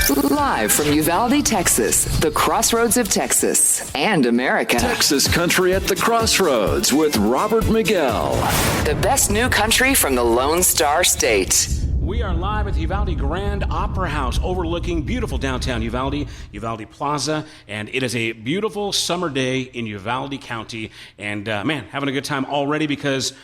Live from Uvalde, Texas, the Crossroads of Texas and America. Texas Country at the Crossroads with Robert Miguel. The best new country from the Lone Star State. We are live at the Uvalde Grand Opera House overlooking beautiful downtown Uvalde Plaza, and it is a beautiful summer day in Uvalde County. And man, having a good time already because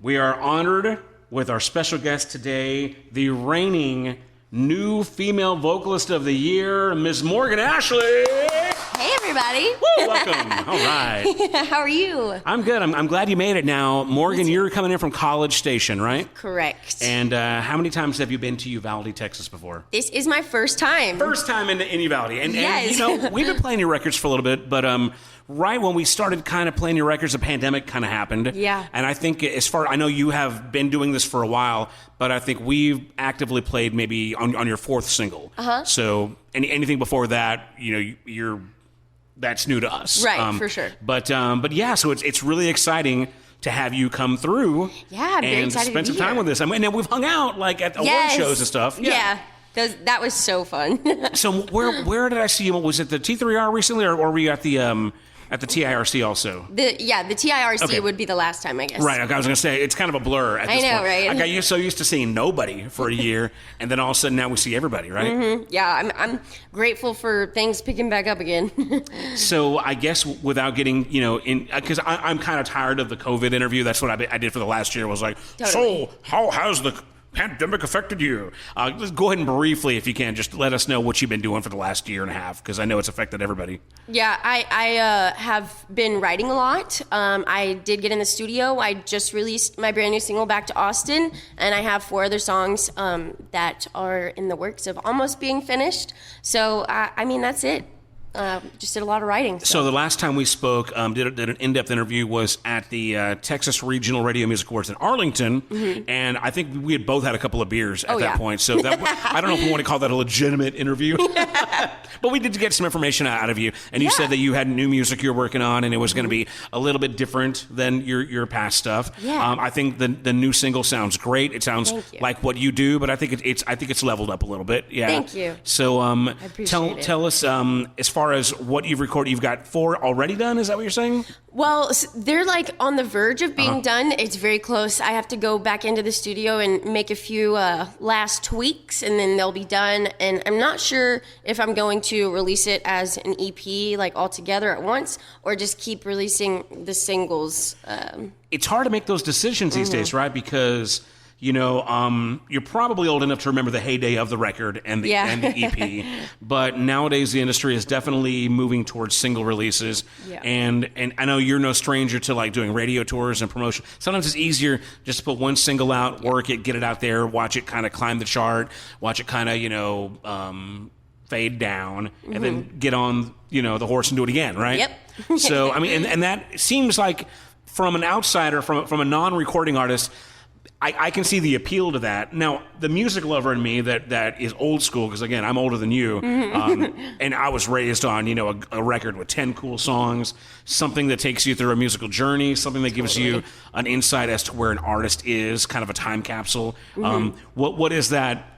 we are honored with our special guest today, the reigning New Female Vocalist of the Year, Ms. Morgan Ashley. Hey, everybody. Woo, welcome. All right. How are you? I'm good. I'm glad you made it now. Morgan, you're coming in from College Station, right? Correct. And how many times have you been to Uvalde, Texas before? This is my first time. First time in Uvalde. And, yes. and, you know, we've been playing your records for a little bit, but right when we started kind of playing your records, the pandemic kind of happened. Yeah. And I think I know you have been doing this for a while, but I think we've actively played maybe on your fourth single. Uh-huh. So anything before that, you know, that's new to us. Right, for sure. But yeah, so it's really exciting to have you come through. Yeah, I'm very excited spend to some be time here. with us. I mean, and we've hung out like at award Yes. shows and stuff. Yeah. That was so fun. So where did I see you? Was it the T3R recently, or were you at the TIRC also? The TIRC Okay. would be the last time, I guess. Right, I was going to say, it's kind of a blur at this I know, point. right? I got so used to seeing nobody for a year, and then all of a sudden now we see everybody, right? Mm-hmm. Yeah, I'm grateful for things picking back up again. So I guess without getting, because I'm kind of tired of the COVID interview. That's what I did for the last year, was like, Totally. So how has the pandemic affected you? Let's go ahead and briefly, if you can, just let us know what you've been doing for the last year and a half, because I know it's affected everybody. Yeah, I have been writing a lot. I did get in the studio. I just released my brand new single, Back to Austin, and I have 4 other songs that are in the works of almost being finished. So, I mean, that's it. Just did a lot of writing. So the last time we spoke, did an in-depth interview, was at the Texas Regional Radio Music Awards in Arlington, and I think we had both had a couple of beers at that point. So I don't know if we want to call that a legitimate interview, but we did get some information out of you. And you said that you had new music you were working on, and it was going to be a little bit different than your past stuff. Yeah. I think the new single sounds great. It sounds like what you do, but I think it's leveled up a little bit. Yeah. Thank you. So I appreciate it. tell us as far as what you've recorded. You've got 4 already done, is that what you're saying? Well, they're like on the verge of being done. It's very close. I have to go back into the studio and make a few last tweaks, and then they'll be done. And I'm not sure if I'm going to release it as an EP, like all together at once, or just keep releasing the singles. It's hard to make those decisions these days, right? Because you're probably old enough to remember the heyday of the record and the EP, but nowadays the industry is definitely moving towards single releases. Yeah. And I know you're no stranger to like doing radio tours and promotion. Sometimes it's easier just to put one single out, work it, get it out there, watch it kind of climb the chart, watch it kind of fade down, and then get on the horse and do it again, right? Yep. So I mean, and that seems like from an outsider, from a non-recording artist, I can see the appeal to that. Now, the music lover in me that is old school, because again, I'm older than you, and I was raised on a record with 10 cool songs, something that takes you through a musical journey, something that gives you an insight as to where an artist is, kind of a time capsule. What is that?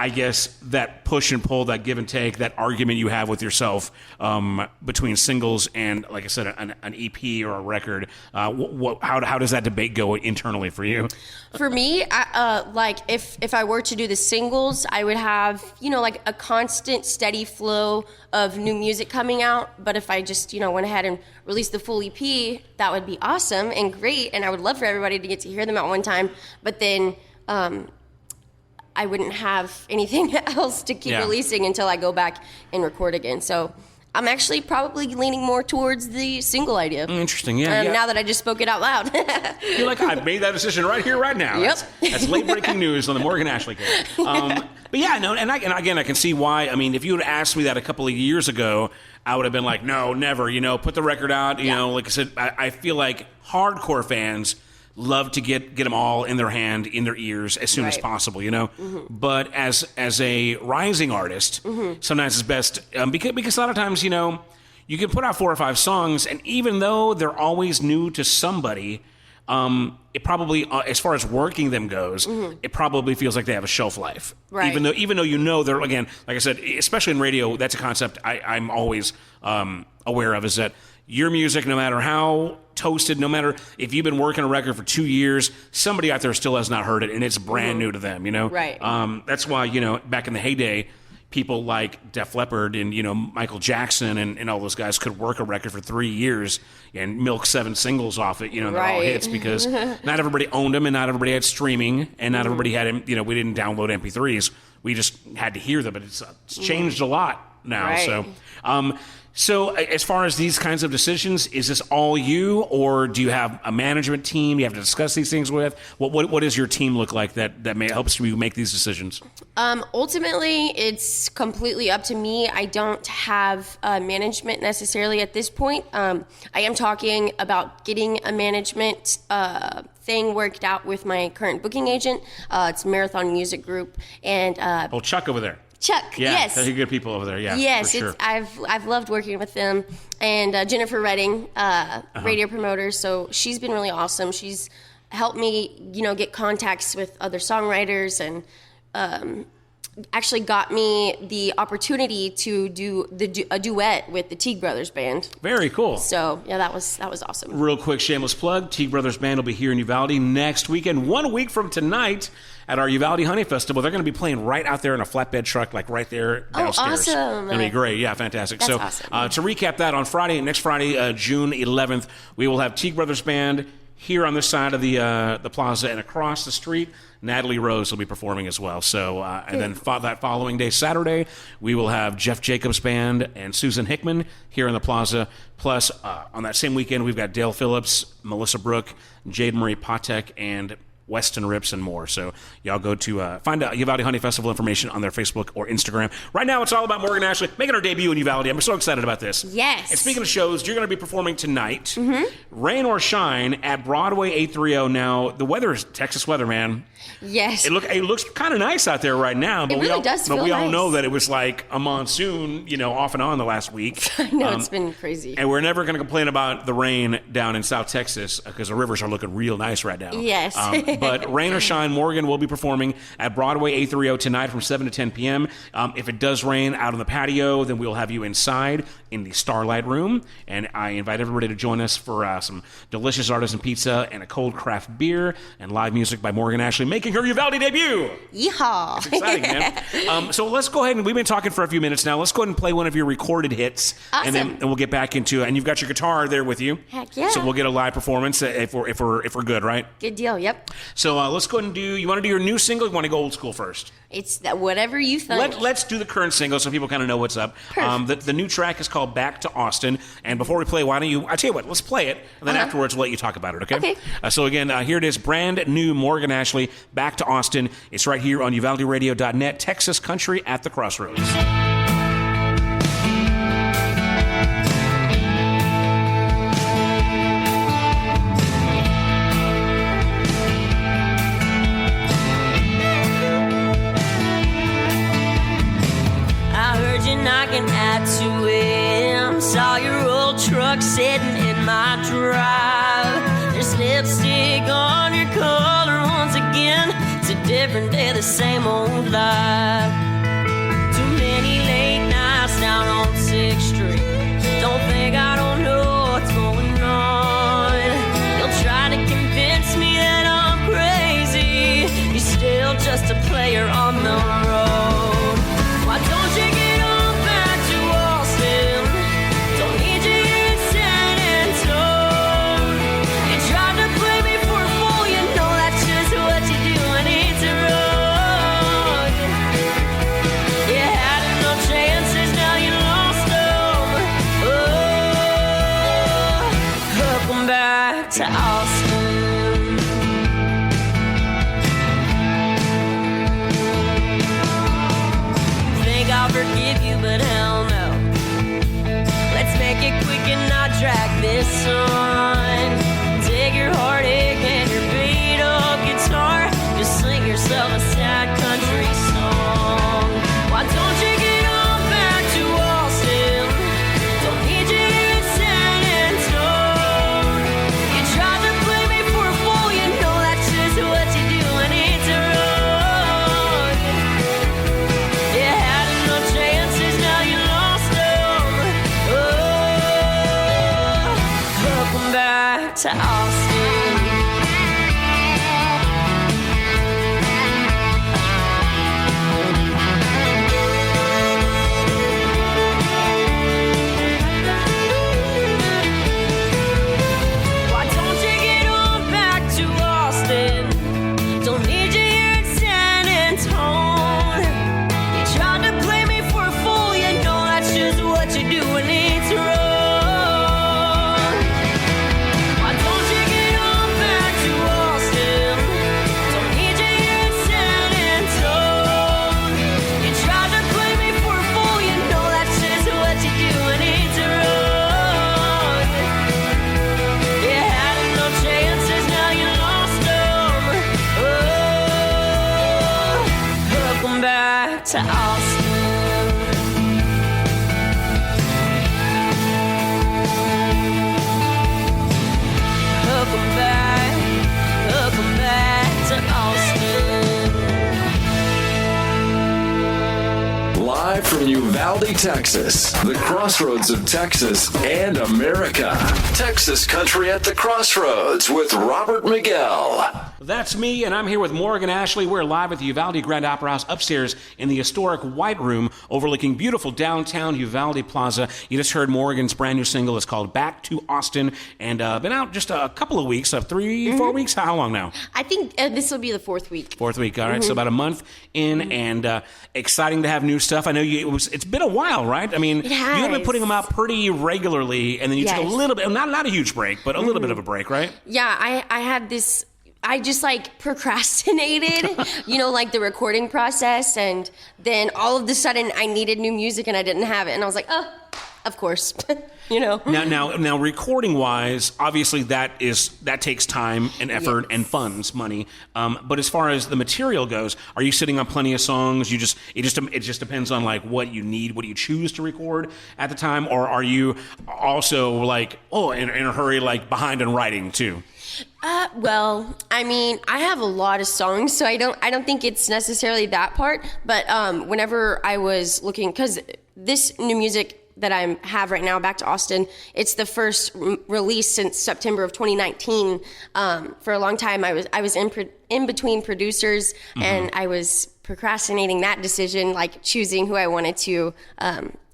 I guess that push and pull, that give and take, that argument you have with yourself between singles and, like I said, an EP or a record. How does that debate go internally for you? For me, if I were to do the singles, I would have like a constant, steady flow of new music coming out. But if I just went ahead and released the full EP, that would be awesome and great, and I would love for everybody to get to hear them at one time. But then I wouldn't have anything else to keep releasing until I go back and record again. So I'm actually probably leaning more towards the single idea. Interesting, yeah. Now that I just spoke it out loud. You're like, I've made that decision right here, right now. Yep. That's late breaking news on the Morgan Ashley case. But yeah, no, and again, I can see why. I mean, if you had asked me that a couple of years ago, I would have been like, no, never. Put the record out. Like I said, I feel like hardcore fans love to get them all in their hand, in their ears as soon as possible, But as a rising artist, sometimes it's best because a lot of times, you can put out 4 or 5 songs, and even though they're always new to somebody, it probably, as far as working them goes, it probably feels like they have a shelf life. Right. Even though they're, again, like I said, especially in radio, that's a concept I'm always aware of, is that your music, no matter how toasted, no matter if you've been working a record for 2 years, somebody out there still has not heard it, and it's brand new to them, Right. That's why, back in the heyday, people like Def Leppard and, Michael Jackson and all those guys could work a record for 3 years and milk 7 singles off it, and they're all hits, because not everybody owned them, and not everybody had streaming, and not everybody had, we didn't download MP3s. We just had to hear them, but it's changed a lot now. Right. So as far as these kinds of decisions, is this all you, or do you have a management team you have to discuss these things with? What does your team look like that helps you make these decisions? Ultimately, it's completely up to me. I don't have management necessarily at this point. I am talking about getting a management thing worked out with my current booking agent. It's Marathon Music Group, and Chuck over there. Chuck, Yeah, yes. they're good people over there, yeah. Yes, for sure. I've loved working with them. And Jennifer Redding, radio promoter, so she's been really awesome. She's helped me, get contacts with other songwriters, and actually got me the opportunity to do a duet with the Teague Brothers Band. Very cool. So, yeah, that was awesome. Real quick shameless plug, Teague Brothers Band will be here in Uvalde next weekend, 1 week from tonight, at our Uvalde Honey Festival. They're going to be playing right out there in a flatbed truck, like right there downstairs. Oh, awesome. It's going to be great. Yeah, fantastic. That's so awesome. To recap that, on next Friday, June 11th, we will have Teague Brothers Band here on this side of the plaza, and across the street, Natalie Rose will be performing as well. So, and then that following day, Saturday, we will have Jeff Jacobs Band and Susan Hickman here in the plaza. Plus, on that same weekend, we've got Dale Phillips, Melissa Brooke, Jade Marie Patek, and Weston Rips, and more. So y'all go to find out Uvalde Honey Festival information on their Facebook or Instagram. Right now, it's all about Morgan Ashley making her debut in Uvalde. I'm so excited about this. Yes. And speaking of shows, you're going to be performing tonight, rain or shine, at Broadway A3O. Now, the weather is Texas weather, man. Yes. It looks kind of nice out there right now, but It really does feel we all nice. know that it was like a monsoon, off and on the last week. I know, it's been crazy. And we're never going to complain about the rain down in South Texas, because the rivers are looking real nice right now. Yes. But rain or shine, Morgan will be performing at Broadway A3O tonight from 7 to 10 p.m. If it does rain out on the patio, then we'll have you inside in the Starlight Room. And I invite everybody to join us for some delicious artisan pizza and a cold craft beer and live music by Morgan Ashley, making her Uvalde debut. Yeehaw. It's exciting, man. So let's go ahead, and we've been talking for a few minutes now. Let's go ahead and play one of your recorded hits. Awesome. And we'll get back into it. And you've got your guitar there with you. Heck yeah. So we'll get a live performance if we're good, right? Good deal, yep. So let's go ahead and you want to do your new single, or you want to go old school first? It's whatever you think. Let's do the current single so people kind of know what's up. The new track is called Back to Austin. And before we play, I tell you what, let's play it, and then afterwards we'll let you talk about it, okay? Okay. So again, here it is, brand new Morgan Ashley, Back to Austin. It's right here on UvaldeRadio.net, Texas Country at the Crossroads. Knocking at 2 a.m. Saw your old truck sitting in my drive. There's lipstick on your collar once again. It's a different day, the same old life. Too many late nights down on 6th Street. Don't think I don't know what's going on. You'll try to convince me that I'm crazy. You're still just a player on the road. Why don't you get on back to Austin? Don't need you in San Antonio. You tried to play me for a fool, you know that's just what you do when it's wrong. You had no chances, now you lost them. Oh, welcome back to Austin. I'll forgive you, but hell no. Let's make it quick and not drag this on. Take your heartache and your beat up guitar. Just sing yourself a sad country song. Why don't you get on back to Austin? Don't need you in San Antonio. You tried to play me for a fool. to Austin. Why don't you get on back to Austin? Don't need you here in San Antone. You tried to play me for a fool, you know that's just what you do when it's wrong. Why don't you get on back to Austin? Don't need you here in San Antone. You tried to play me for a fool, you know that's just what you do when it's wrong. You had no chances, now you lost them. Oh, welcome back to Austin. Welcome back to Austin. Live from Uvalde, Texas, the crossroads of Texas and America. Texas Country at the Crossroads with Robert Miguel. That's me, and I'm here with Morgan Ashley. We're live at the Uvalde Grand Opera House upstairs in the historic White Room overlooking beautiful downtown Uvalde Plaza. You just heard Morgan's brand new single. It's called Back to Austin, and been out just a couple of weeks, 3-4 weeks. How long now? I think this will be the fourth week. Fourth week, all right. So about a month in, and exciting to have new stuff. I know it's been a while, right? I mean, It has. you've been putting them out pretty regularly, and then you took a Yes. little bit, not a huge break, but a little bit of a break, right? Yeah, I had this. I just procrastinated, like the recording process, and then all of a sudden I needed new music and I didn't have it, and I was like, oh, of course, Now, recording wise, obviously that takes time and effort and funds, money. But as far as the material goes, are you sitting on plenty of songs? It just depends on like what you need, what you choose to record at the time, or are you also like in a hurry, like behind in writing too? Well, I mean, I have a lot of songs, so I don't think it's necessarily that part. But whenever I was looking, because this new music that I have right now, Back to Austin, it's the first release since September of 2019. For a long time, I was in between producers, and I was procrastinating that decision, like choosing who I wanted to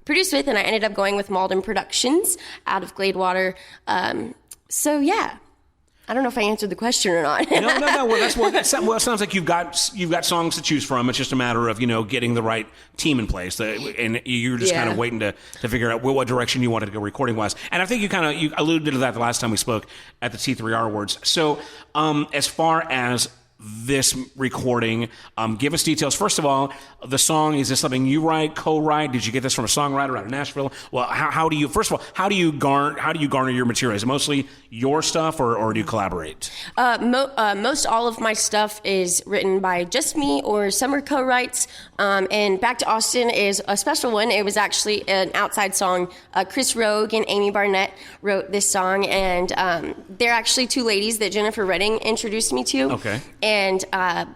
produce with, and I ended up going with Malden Productions out of Gladewater. So yeah. I don't know if I answered the question or not. No. Well, it sounds like you've got songs to choose from. It's just a matter of getting the right team in place, and you're just kind of waiting to figure out what direction you wanted to go recording wise. And I think you alluded to that the last time we spoke at the T3R Awards. So as far as this recording, give us details. First of all, the song, is this something you write, co-write? Did you get this from a songwriter out of Nashville? Well, how do you garner your material? Is it mostly your stuff, or do you collaborate? Most all of my stuff is written by just me, or some are co-writes. And Back to Austin is a special one. It was actually an outside song. Chris Rogue and Amy Barnett wrote this song, and they're actually two ladies that Jennifer Redding introduced me to. Okay. And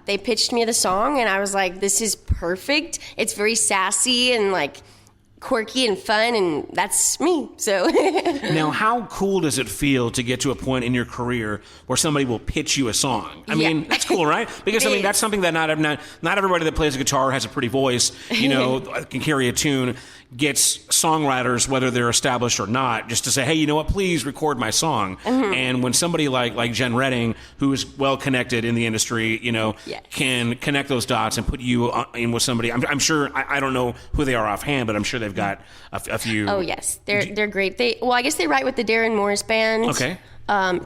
they pitched me the song, and I was like, this is perfect. It's very sassy and like quirky and fun, and that's me. So now, how cool does it feel to get to a point in your career where somebody will pitch you a song? I mean, that's cool, right? Because I mean, that's something that not everybody that plays a guitar has a pretty voice, can carry a tune, gets songwriters, whether they're established or not, just to say, hey, you know what, please record my song. And when somebody like Jen Redding, who is well connected in the industry, can connect those dots and put you in with somebody, I'm sure, I don't know who they are offhand, but I'm sure they've got a few. Oh yes, they're great. I guess they write with the Darren Morris Band. Okay.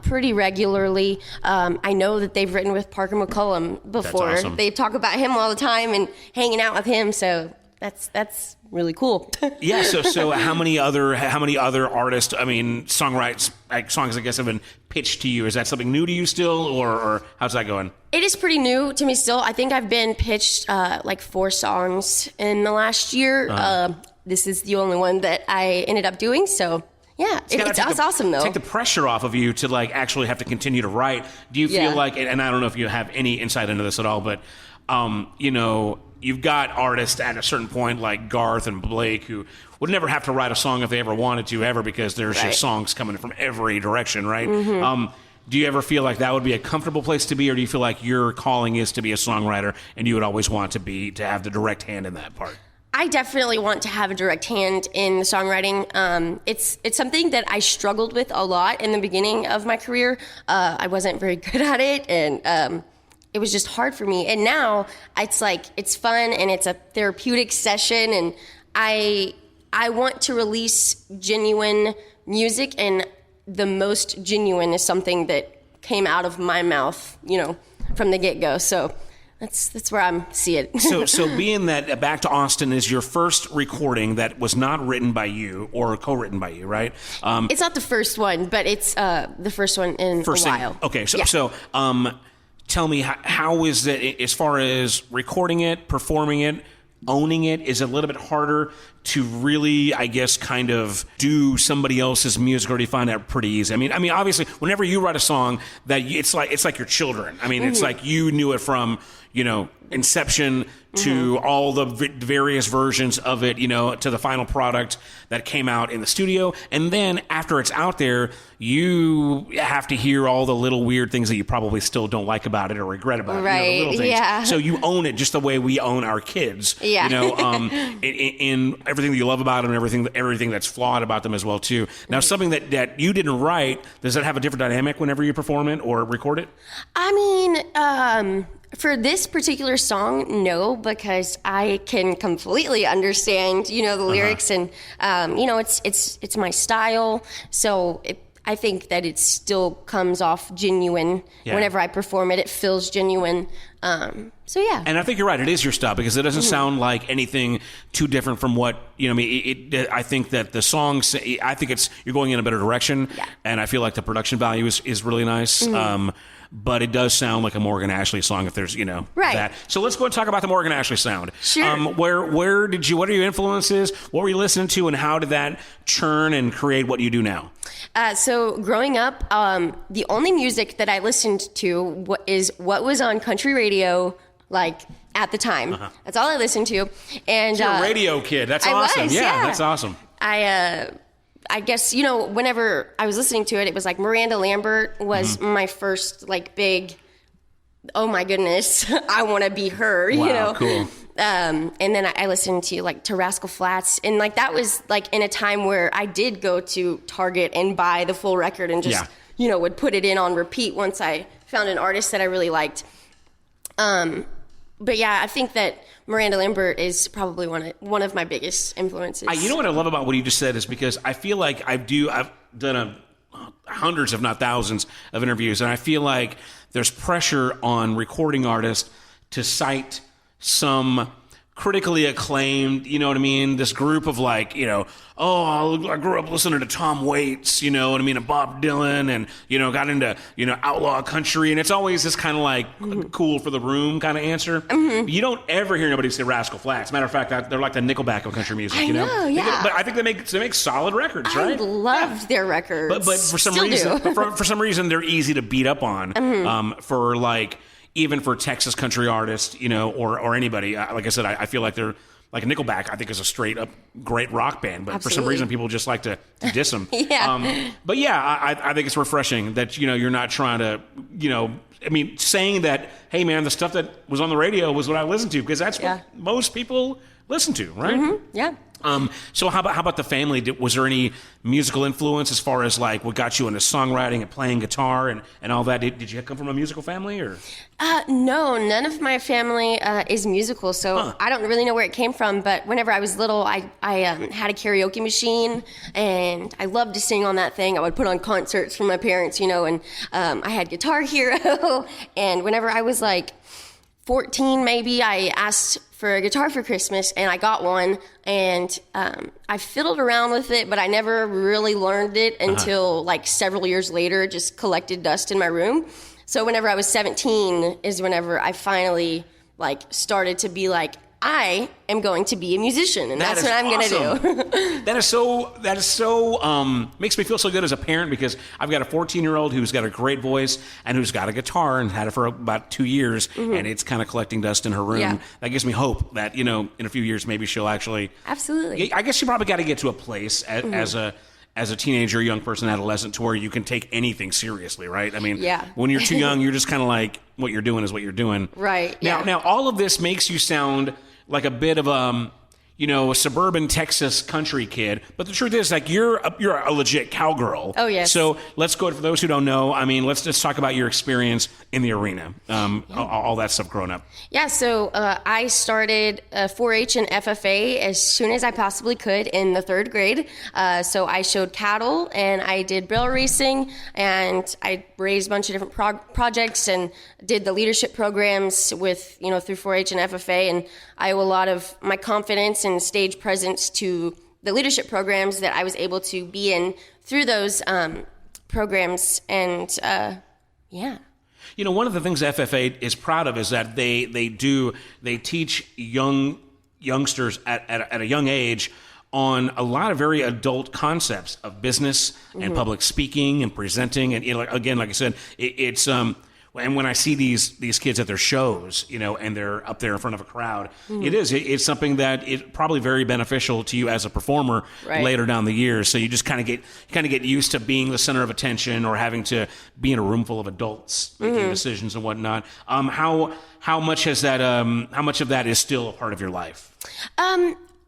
Pretty regularly. I know that they've written with Parker McCollum before. That's awesome. They talk about him all the time and hanging out with him. So that's really cool. Yeah. So how many other artists? I mean, songs I guess have been pitched to you. Is that something new to you still, or how's that going? It is pretty new to me still. I think I've been pitched like 4 songs in the last year. This is the only one that I ended up doing. So. Yeah, it's awesome though. Take the pressure off of you to like actually have to continue to write. Do you feel like, and I don't know if you have any insight into this at all, but you've got artists at a certain point like Garth and Blake who would never have to write a song if they ever wanted to ever because there's just songs coming from every direction, right? Do you ever feel like that would be a comfortable place to be, or do you feel like your calling is to be a songwriter and you would always want to have the direct hand in that part? I definitely want to have a direct hand in the songwriting. It's something that I struggled with a lot in the beginning of my career. I wasn't very good at it, and it was just hard for me. And now it's like it's fun and it's a therapeutic session, and I want to release genuine music, and the most genuine is something that came out of my mouth, from the get-go. So that's where I'm see it. so being that Back to Austin is your first recording that was not written by you or co-written by you, right? It's not the first one, but it's the first one in a while. Okay, so tell me, how is it as far as recording it, performing it, owning it? Is it a little bit harder to really, I guess, kind of do somebody else's music, or do you find that pretty easy? I mean, obviously, whenever you write a song, it's like your children. I mean, it's like you knew it from, inception to all the various versions of it, to the final product that came out in the studio. And then after it's out there, you have to hear all the little weird things that you probably still don't like about it or regret about it. Right, the little things. yeah. So you own it just the way we own our kids. Yeah. In everything that you love about them and everything that's flawed about them as well, too. Now, something that you didn't write, does that have a different dynamic whenever you perform it or record it? I mean, for this particular song, no, because I can completely understand, the lyrics, and it's my style. So I think that it still comes off genuine whenever I perform it. It feels genuine. So yeah. And I think you're right. It is your style because it doesn't sound like anything too different from what I think that the songs. I think you're going in a better direction, and I feel like the production value is really nice. But it does sound like a Morgan Ashley song if there's, that. So let's go and talk about the Morgan Ashley sound. Sure. What are your influences? What were you listening to, and how did that churn and create what you do now? So growing up, the only music that I listened to is what was on country radio, like at the time. That's all I listened to. And you're a radio kid. That's awesome. Yeah, that's awesome. I guess, whenever I was listening to it, it was like Miranda Lambert was my first, like, big, oh my goodness, I want to be her, Wow, cool. And then I listened to, like, to Rascal Flatts. And, like, that was, like, in a time where I did go to Target and buy the full record and just, would put it in on repeat once I found an artist that I really liked. But yeah, I think that Miranda Lambert is probably one of my biggest influences. You know what I love about what you just said is because I feel like I've done hundreds, if not thousands, of interviews, and I feel like there's pressure on recording artists to cite some critically acclaimed, this group of I grew up listening to Tom Waits, and Bob Dylan, and, got into, outlaw country, and it's always this kind of like cool for the room kind of answer. You don't ever hear anybody say Rascal Flatts. Matter of fact, they're like the Nickelback of country music, I know, yeah. But I think they make solid records, right? I loved their records. But for some reason, they're easy to beat up on, for like, even for Texas country artists, or anybody. Like I said, I feel like they're like Nickelback. I think is a straight up great rock band, but for some reason people just like to diss them. But yeah, I think it's refreshing that you're not trying to saying that, hey man, the stuff that was on the radio was what I listened to, because that's what most people listen to, right? Yeah. So how about the family? Was there any musical influence as far as like what got you into songwriting and playing guitar and all that? Did you come from a musical family or? No, none of my family is musical, so I don't really know where it came from. But whenever I was little, I had a karaoke machine, and I loved to sing on that thing. I would put on concerts for my parents, and I had Guitar Hero. And whenever I was like 14, maybe, I asked for a guitar for Christmas, and I got one, and I fiddled around with it, but I never really learned it until like several years later. It just collected dust in my room. So whenever I was 17 is whenever I finally like started to be like, I am going to be a musician, and that's what I'm going to do. That is so makes me feel so good as a parent, because I've got a 14-year-old who's got a great voice and who's got a guitar and had it for about 2 years, and it's kind of collecting dust in her room. Yeah. That gives me hope that, in a few years, maybe she'll actually... Absolutely. I guess you probably got to get to a place as a teenager, young person, adolescent, to where you can take anything seriously, right? I mean, when you're too young, you're just kind of like, what you're doing is what you're doing. Right. Now, all of this makes you sound like a bit of a suburban Texas country kid, but the truth is, like, you're a legit cowgirl. Oh, yes. So let's go, for those who don't know, I mean, let's just talk about your experience in the arena, all that stuff growing up. Yeah, so I started 4-H and FFA as soon as I possibly could in the 3rd grade. So I showed cattle, and I did barrel racing, and I raised a bunch of different projects and did the leadership programs with, through 4-H and FFA, and I owe a lot of my confidence and stage presence to the leadership programs that I was able to be in through those programs, and yeah. One of the things FFA is proud of is that they teach youngsters at a young age on a lot of very adult concepts of business and public speaking and presenting, and again, like I said, it's and when I see these kids at their shows, and they're up there in front of a crowd, it's something that is probably very beneficial to you as a performer later down the years. So you just kind of get used to being the center of attention, or having to be in a room full of adults making decisions and whatnot. How much of that is still a part of your life?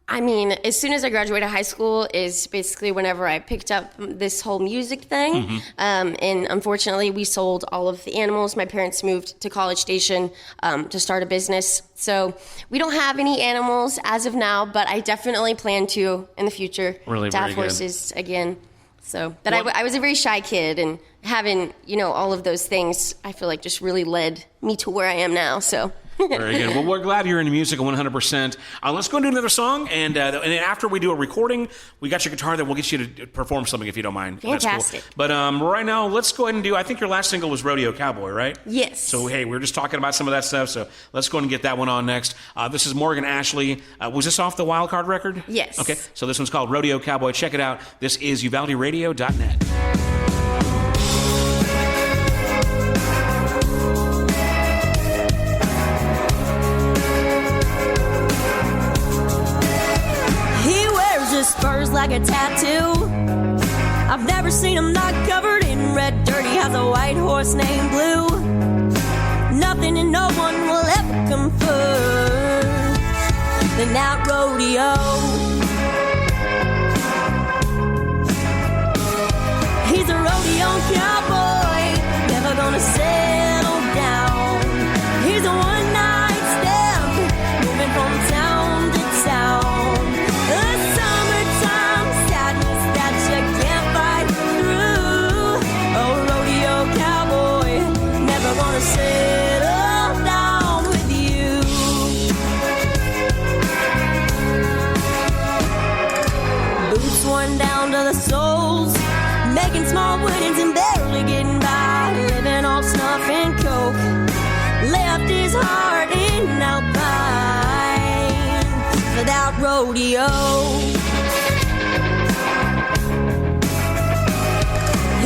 I mean, as soon as I graduated high school is basically whenever I picked up this whole music thing. And unfortunately, we sold all of the animals. My parents moved to College Station to start a business. So we don't have any animals as of now, but I definitely plan to in the future to have horses again. So, but I was a very shy kid, and having, all of those things, I feel like just really led me to where I am now. So. Very good. Well, we're glad you're into music 100%. Let's go and do another song, and after we do a recording, we got your guitar, then we'll get you to perform something if you don't mind. Fantastic. Cool. But right now, let's go ahead and I think your last single was Rodeo Cowboy, right? Yes. So, hey, we're just talking about some of that stuff, so let's go ahead and get that one on next. This is Morgan Ashley. Was this off the Wildcard record? Yes. Okay, so this one's called Rodeo Cowboy. Check it out. This is UvaldeRadio.net. Spurs like a tattoo. I've never seen him not covered in red dirt. He has a white horse named Blue. Nothing and no one will ever come first than that rodeo. He's a rodeo cowboy, never gonna settle down. He's a one-night stand, moving from town to town. Gonna settle down with you. Boots worn down to the soles, making small winnings and barely getting by, living on snuff and coke. Left his heart in Alpine for that rodeo.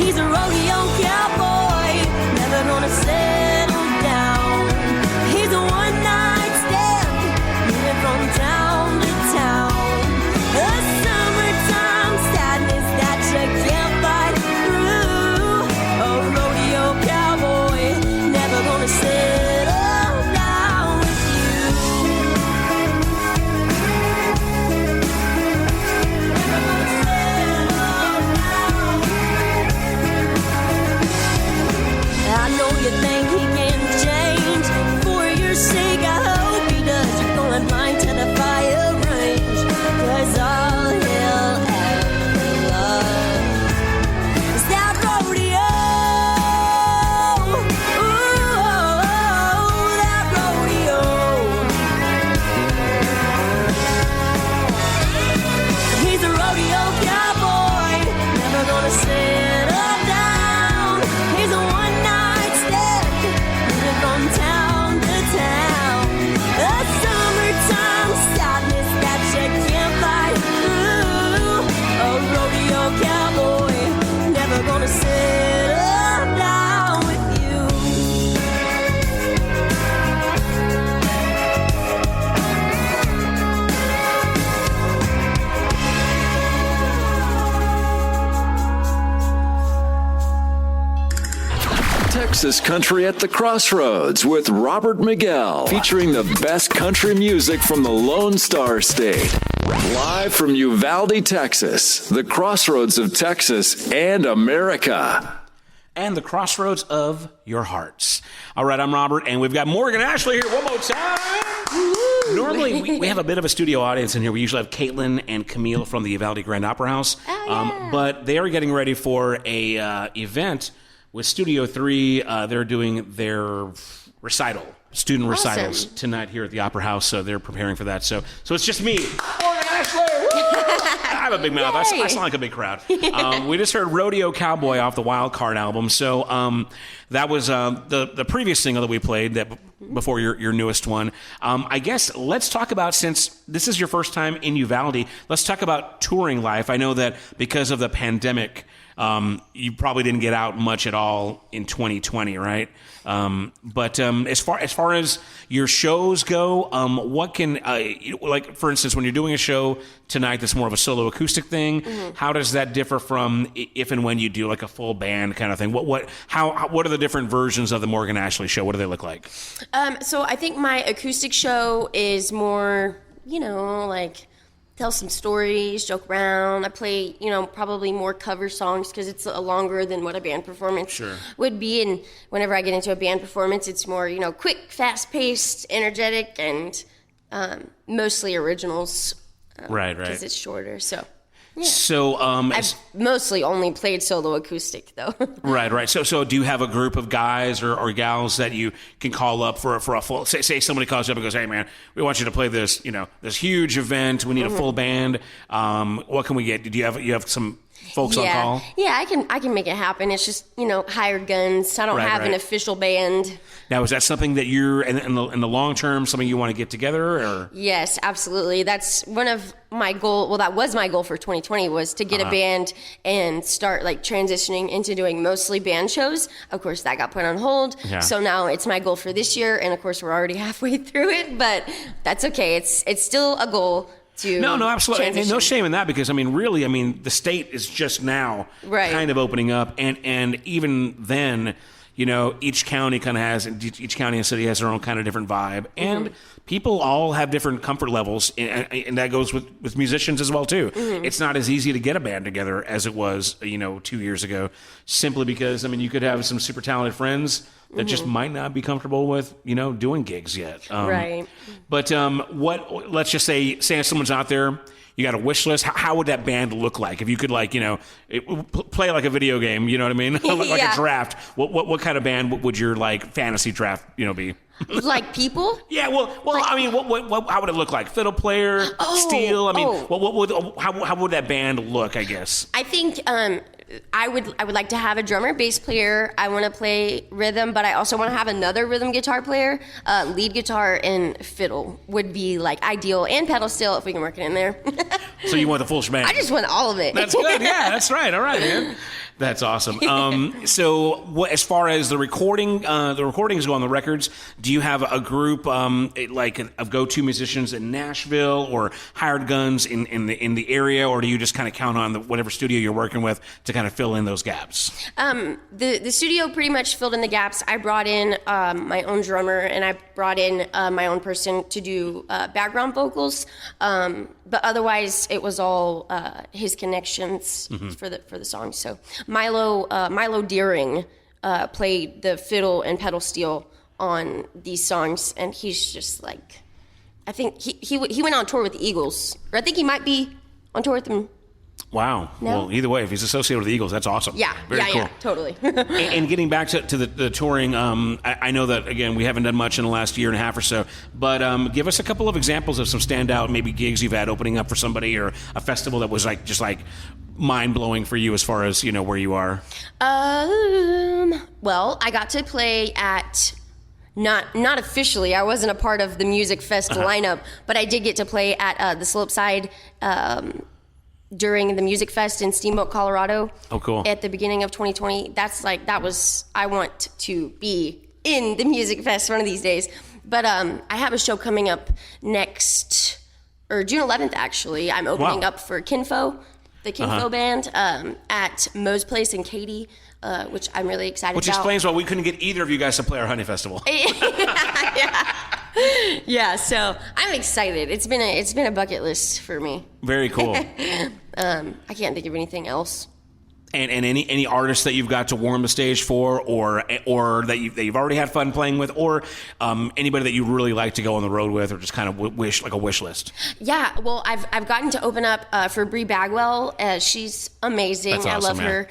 He's a rodeo cowboy, never gonna settle down. He's a one-night stand, moving from town to town. A summertime sadness that you can't fight through. A rodeo cowboy, never gonna settle down with you. Texas Country at the Crossroads with Robert Miguel, featuring the best country music from the Lone Star State. Live from Uvalde, Texas, the Crossroads of Texas and America. And the crossroads of your hearts. All right, I'm Robert, and we've got Morgan Ashley here one more time. Woo-hoo. Normally, we have a bit of a studio audience in here. We usually have Caitlin and Camille from the Uvalde Grand Opera House. Oh, yeah. But they are getting ready for a event with Studio 3. They're doing their student recitals tonight here at the Opera House. So they're preparing for that. So it's just me, Morgan Ashley. I have a big mouth. I sound like a big crowd. We just heard Rodeo Cowboy off the Wild Card album. So that was the previous single that we played before your newest one. I guess let's talk about, since this is your first time in Uvalde, let's talk about touring life. I know that because of the pandemic, you probably didn't get out much at all in 2020, right? But as far as your shows go, what can like, for instance, when you're doing a show tonight that's more of a solo acoustic thing, how does that differ from if and when you do like a full band kind of thing? What are the different versions of the Morgan Ashley show? What do they look like? So I think my acoustic show is more, like tell some stories, joke around. I play, probably more cover songs because it's longer than what a band performance would be. And whenever I get into a band performance, it's more, quick, fast-paced, energetic, and mostly originals. Right. Because it's shorter, so. Yeah. So I've mostly only played solo acoustic, though. Right. So do you have a group of guys or gals that you can call up for a full? Say somebody calls you up and goes, "Hey man, we want you to play this this huge event. We need a full band. What can we get? Do you have some folks on call?" Yeah, I can make it happen. It's just hired guns. I don't have an official band. Now, is that something that you're in the long term, something you want to get together? Or? Yes, absolutely. That's one of my goal. Well, that was my goal for 2020 was to get a band and start like transitioning into doing mostly band shows. Of course, that got put on hold. Yeah. So now it's my goal for this year, and of course, we're already halfway through it. But that's okay. It's still a goal. No, absolutely. And no shame in that because, the state is just now kind of opening up. And even then, each county each county and city has their own kind of different vibe. And people all have different comfort levels. And that goes with musicians as well, too. It's not as easy to get a band together as it was, 2 years ago, simply because, you could have some super talented friends that just might not be comfortable with, doing gigs yet. Right. But let's just say someone's out there, you got a wish list. How would that band look like? If you could play like a video game, you know what I mean? like a draft. What kind of band would your fantasy draft, be? Like people? Yeah, well, how would it look like? Fiddle player, steel? How would that band look, I guess? I think I would like to have a drummer, bass player. I want to play rhythm, but I also want to have another rhythm guitar player. Lead guitar and fiddle would be ideal, and pedal steel if we can work it in there. So you want the full shebang? I just want all of it. That's good. Yeah, that's right. All right, man. That's awesome. So as far as the recordings go on the records, do you have a group of go-to musicians in Nashville or hired guns in the area, or do you just kind of count on whatever studio you're working with to kind of fill in those gaps? The studio pretty much filled in the gaps. I brought in my own drummer, and I brought in my own person to do background vocals. But otherwise, it was all his connections for the songs. So Milo Deering played the fiddle and pedal steel on these songs, and he's just I think he went on tour with the Eagles, or I think he might be on tour with them. Wow. No? Well, either way, if he's associated with the Eagles, that's awesome. Yeah. Very cool. Yeah, totally. and getting back to the touring, I know that, again, we haven't done much in the last year and a half or so, but give us a couple of examples of some standout maybe gigs you've had opening up for somebody, or a festival that was just mind-blowing for you as far as, where you are. Well, I got to play at... Not officially. I wasn't a part of the Music Fest lineup, but I did get to play at the Slopeside during the Music Fest in Steamboat, Colorado. Oh, cool. At the beginning of 2020. I want to be in the Music Fest one of these days. But I have a show coming up June 11th, actually. I'm opening up for Kinfo. the Kinfo band, at Moe's Place in Katy, which I'm really excited Which about. explains why we couldn't get either of you guys to play our Honey Festival. Yeah, so I'm excited. It's been a bucket list for me. Very cool. I can't think of anything else. And any artists that you've got to warm the stage for, or that you've already had fun playing with, or anybody that you really like to go on the road with, or just kind of wish list. Yeah, well, I've gotten to open up for Bree Bagwell. She's amazing. That's awesome, I love her.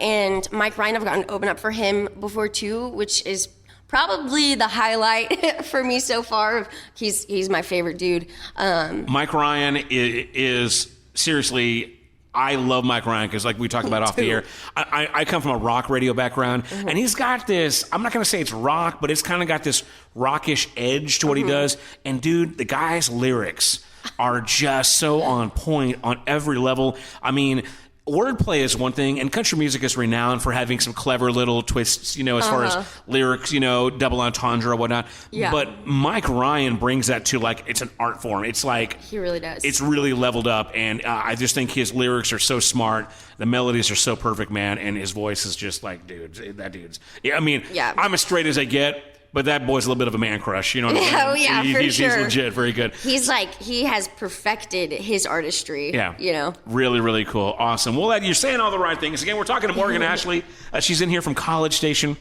And Mike Ryan, I've gotten to open up for him before too, which is probably the highlight for me so far. He's my favorite dude. Mike Ryan is seriously. I love Mike Ryan because, like we talked about off the air, I come from a rock radio background, and he's got this, I'm not going to say it's rock, but it's kind of got this rockish edge to what he does. And, dude, the guy's lyrics are just so on point on every level. I mean, wordplay is one thing, and country music is renowned for having some clever little twists, as far as lyrics, double entendre or whatnot. Yeah. But Mike Ryan brings that to, like, it's an art form. It's like... He really does. It's really leveled up, and I just think his lyrics are so smart. The melodies are so perfect, man, and his voice is just like, that dude's... Yeah, I mean, yeah. I'm as straight as I get, but that boy's a little bit of a man crush, you know what I'm saying? Oh, yeah, he's sure. He's legit, very good. He has perfected his artistry. Yeah. Really, really cool. Awesome. Well, you're saying all the right things. Again, we're talking to Morgan Ashley. She's in here from College Station.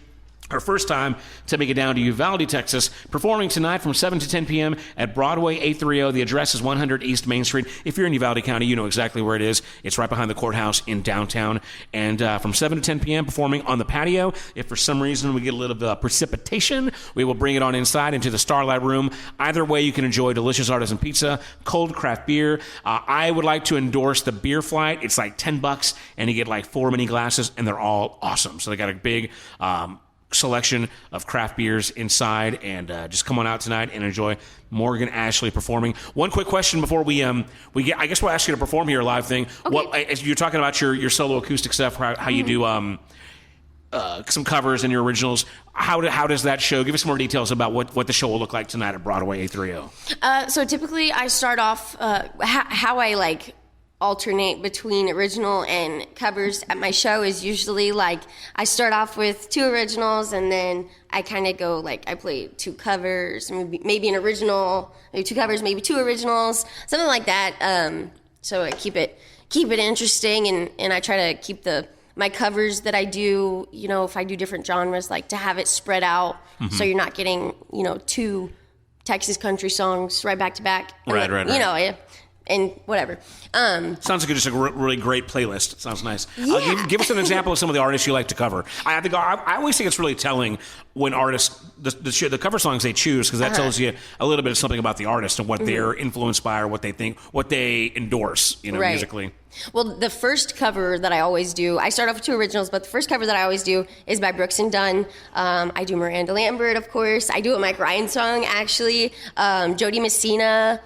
Her first time to make it down to Uvalde, Texas, performing tonight from 7 to 10 p.m. at Broadway 830. The address is 100 East Main Street. If you're in Uvalde County, you know exactly where it is. It's right behind the courthouse in downtown. And from 7 to 10 p.m., performing on the patio. If for some reason we get a little precipitation, we will bring it on inside into the Starlight Room. Either way, you can enjoy delicious artisan pizza, cold craft beer. I would like to endorse the Beer Flight. It's like $10, and you get like 4 mini glasses, and they're all awesome. So they got a big... selection of craft beers inside, and just come on out tonight and enjoy Morgan Ashley performing. One quick question before we get, I guess we'll ask you to perform your live thing. Okay. What, as you're talking about your solo acoustic stuff, how you do some covers and your originals, how does that show? Give us some more details about what the show will look like tonight at Broadway 830. So typically I start off how I like alternate between original and covers at my show is usually like I start off with 2 originals, and then I kind of go like I play 2 covers, maybe an original, maybe 2 covers, maybe 2 originals, something like that. So I keep it interesting, and I try to keep my covers that I do, if I do different genres, like to have it spread out, so you're not getting 2 Texas country songs right back to back. Right. And whatever. Sounds like just a really great playlist. Sounds nice. Yeah. Give us an example of some of the artists you like to cover. I always think it's really telling when artists, the cover songs they choose, because that tells you a little bit of something about the artist and what they're influenced by, or what they think, what they endorse, right. musically. Well, the first cover that I always do, I start off with 2 originals, but the first cover that I always do is by Brooks and Dunn. I do Miranda Lambert, of course. I do a Mike Ryan song, actually. Jody Messina.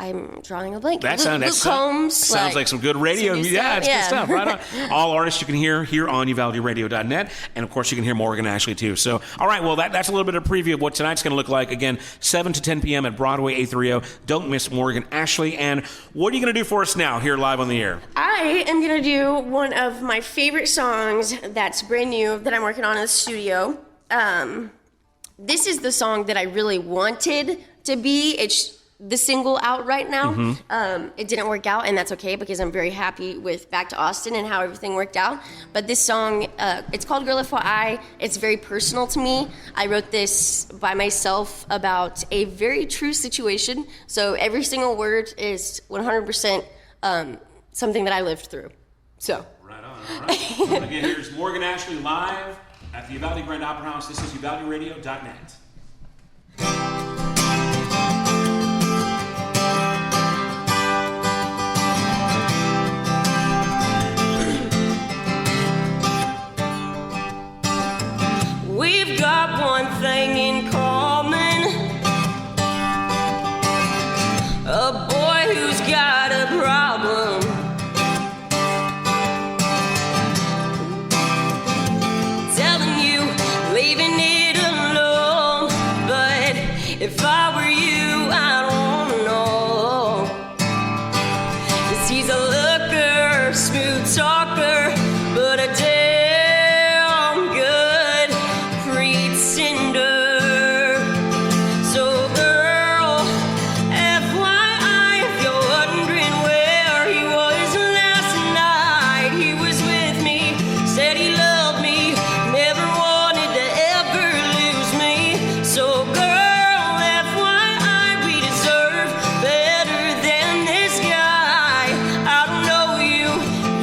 I'm drawing a blank. Luke Combs. Sounds like some good radio. Yeah, it's good stuff. Right on. All artists you can hear here on UvaldeRadio.net. And, of course, you can hear Morgan Ashley, too. So, all right, well, that's a little bit of a preview of what tonight's going to look like. Again, 7 to 10 p.m. at Broadway 830. Don't miss Morgan Ashley. And what are you going to do for us now here live on the air? I am going to do one of my favorite songs that's brand new that I'm working on in the studio. This is the song that I really wanted to be. It's the single out right now. It didn't work out, and that's okay, because I'm very happy with Back to Austin and how everything worked out. But this song, it's called Girl FYI. It's very personal to me. I wrote this by myself about a very true situation. So every single word is 100% something that I lived through. So. Right on, all right. Again, here's Morgan Ashley live at the Uvalde Grand Opera House. This is UvaldeRadio.net. We've got one thing in common, a boy who's got a problem. Telling you, leaving it alone. He's a looker, smooth talker, but a damn good pretender. So girl, FYI, if you're wondering where he was last night, he was with me, said he loved me, never wanted to ever lose me. So girl, FYI, we deserve better than this guy. I don't know you,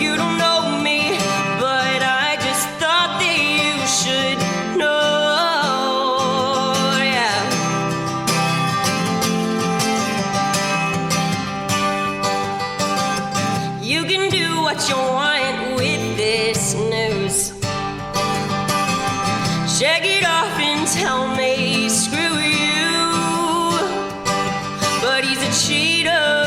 you don't know me, but I just thought that you should know, yeah. You can do what you want with this news. Shake it off and tell me, screw you. But he's a cheater,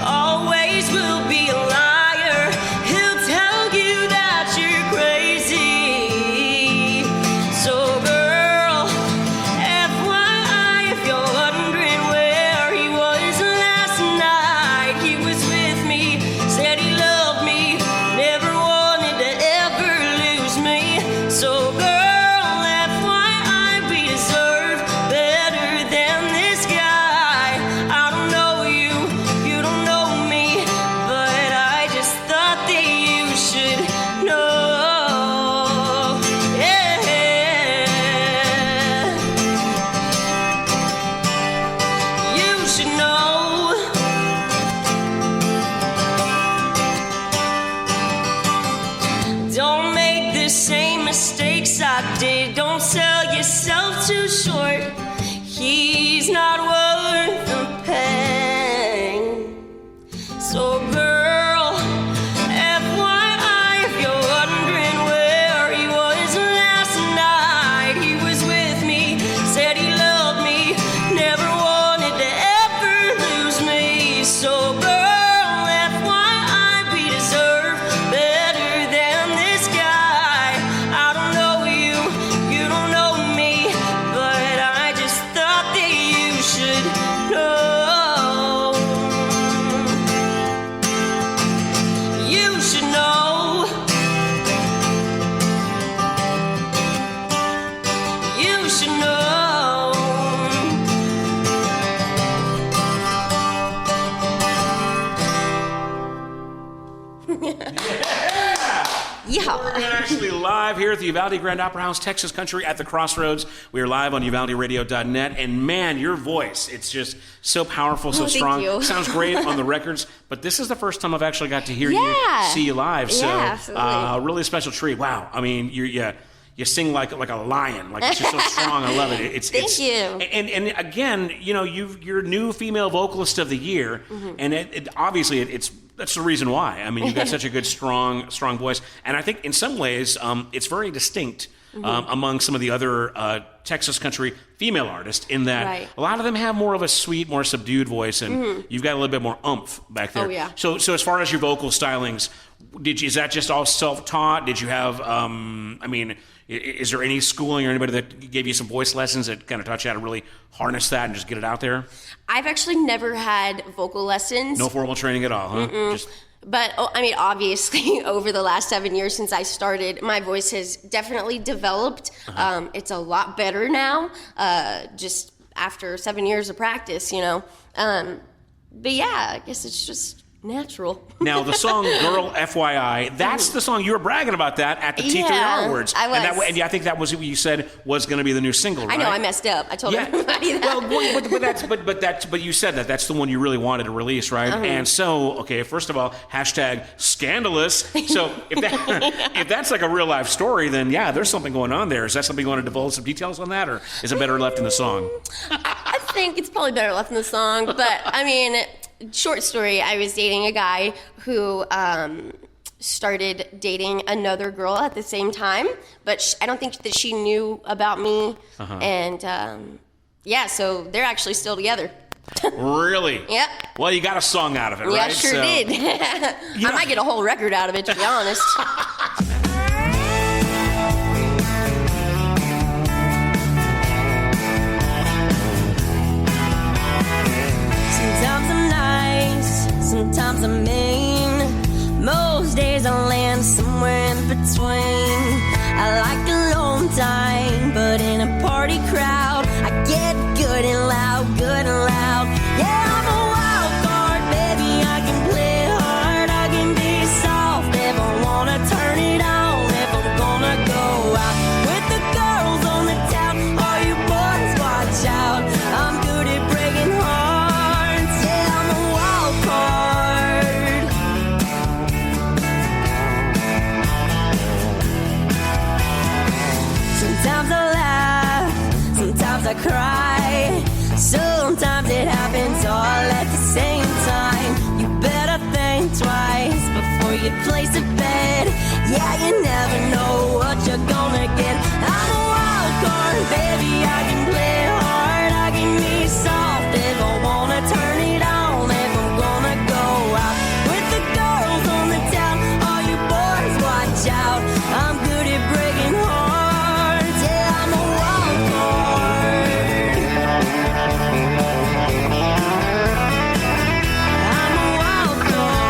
always will be a liar. He'll tell you that you're crazy. So girl, FYI, if you're wondering where he was last night, he was with me, said he loved me, never wanted to ever lose me. So girl, FYI, we deserve better than this guy. I don't know you, you don't know me, but I just thought that you should know, yeah. You should know. Don't make the same mistakes I did. Don't sell yourself too short. He's not worth the pain. So girl, FYI, if you're wondering where he was last night, he was with me, said he loved me, never wanted to ever lose me. So girl, FYI, we deserve better than this guy. I don't know you, you don't know me, but I just thought that you should know. You should know. You should know. Yeah. We're actually live here at the Uvalde Grand Opera House, Texas Country at the Crossroads. We are live on UvaldeRadio.net, and man, your voice, it's just so powerful, so thank strong. you. Sounds great on the records, but this is the first time I've actually got to hear Yeah. you, see you live. So, Yeah, absolutely. really a special treat. Wow. I mean, you sing like a lion. Like, it's just so strong. I love it. Thank you. And again, you know, you're new female vocalist of the year, and it obviously that's the reason why. I mean, you've got such a good, strong voice, and I think in some ways it's very distinct among some of the other Texas country female artists, in that Right. a lot of them have more of a sweet, more subdued voice, and you've got a little bit more oomph back there. Oh, yeah. So as far as your vocal stylings, is that just all self-taught? Did you have, is there any schooling or anybody that gave you some voice lessons that kind of taught you how to really harness that and just get it out there? I've actually never had vocal lessons. No formal training at all, huh? Just But, obviously, over the last 7 years since I started, my voice has definitely developed. It's a lot better now, just after 7 years of practice, you know. But yeah, I guess it's just natural. Now, the song Girl FYI, that's the song you were bragging about that at the T3R Yeah, Awards. I was. And I think that was what you said was going to be the new single, right? I know, I messed up. I told everybody that. Well, but you said that's the one you really wanted to release, right? And so, okay, first of all, hashtag scandalous. So if that's like a real life story, then yeah, there's something going on there. Is that something you want to divulge some details on that, or is it better left in the song? I think it's probably better left in the song, but I mean, short story, I was dating a guy who started dating another girl at the same time, but I don't think that she knew about me, and yeah, so they're actually still together. Really? Yep. Well, you got a song out of it, Yeah, right? I sure did. I might get a whole record out of it, to be honest. Sometimes I'm nice, sometimes I'm mean. Most days I land somewhere in between. I like alone time, but in a party crowd, I get good and loud, good and loud. Yeah, I'm a wild card, baby. I can play hard, I can be soft if I wanna turn it on. If I'm gonna go out with the girls on the town, all you boys watch out. I'm good at breaking hearts. Yeah, I'm a wild card. Sometimes I laugh, sometimes I cry. Sometimes it happens all at the same time. You better think twice before you place a bet. Yeah, you never know what you're gonna get. I'm a wild card, baby. I can play hard, I can be soft if I wanna turn it on. If I'm gonna go out with the girls on the town, all you boys watch out. I'm good at breaking hearts. Yeah, I'm a wild card. I'm a wild card.